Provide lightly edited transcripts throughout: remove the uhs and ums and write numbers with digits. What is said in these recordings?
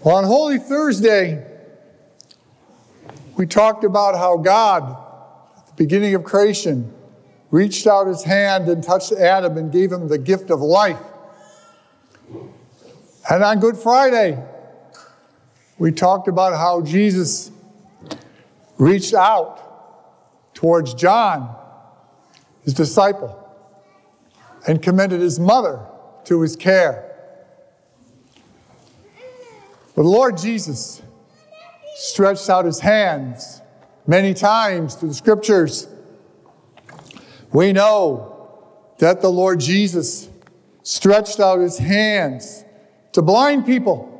Well, on Holy Thursday, we talked about how God, at the beginning of creation, reached out his hand and touched Adam and gave him the gift of life. And on Good Friday, we talked about how Jesus reached out towards John, his disciple, and commended his mother to his care. But the Lord Jesus stretched out his hands many times through the scriptures. We know that the Lord Jesus stretched out his hands to blind people,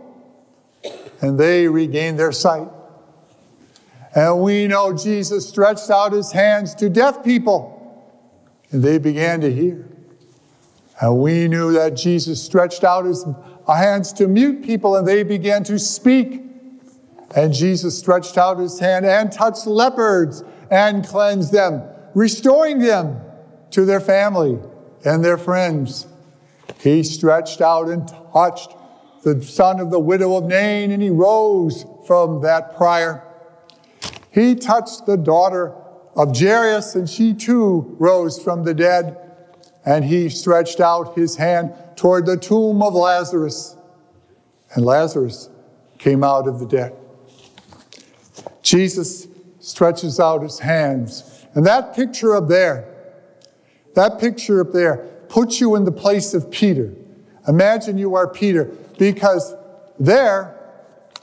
and they regained their sight. And we know Jesus stretched out his hands to deaf people, and they began to hear. And we knew that Jesus stretched out his hands to mute people, and they began to speak. And Jesus stretched out his hand and touched lepers and cleansed them, restoring them to their family and their friends. He stretched out and touched the son of the widow of Nain, and he rose from that pyre. He touched the daughter of Jairus, and she too rose from the dead. And he stretched out his hand toward the tomb of Lazarus, and Lazarus came out of the dead. Jesus stretches out his hands. And that picture up there puts you in the place of Peter. Imagine you are Peter, because there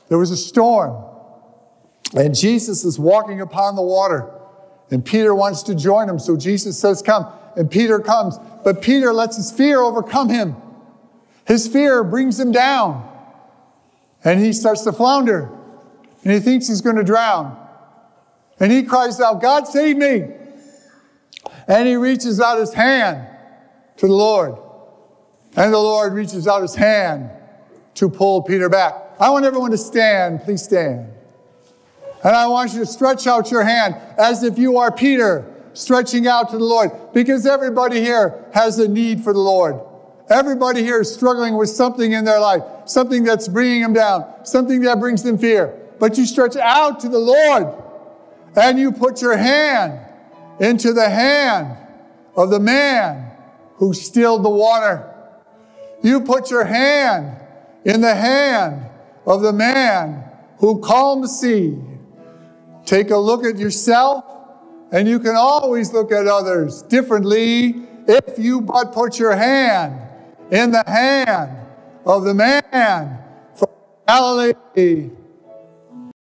was a storm. And Jesus is walking upon the water. And Peter wants to join him. So Jesus says, come. And Peter comes. But Peter lets his fear overcome him. His fear brings him down. And he starts to flounder. And he thinks he's going to drown. And he cries out, God, save me. And he reaches out his hand to the Lord. And the Lord reaches out his hand to pull Peter back. I want everyone to stand. Please stand. And I want you to stretch out your hand as if you are Peter, stretching out to the Lord. Because everybody here has a need for the Lord. Everybody here is struggling with something in their life. Something that's bringing them down. Something that brings them fear. But you stretch out to the Lord. And you put your hand into the hand of the man who stilled the water. You put your hand in the hand of the man who calmed the sea. Take a look at yourself, and you can always look at others differently if you but put your hand in the hand of the man from Galilee.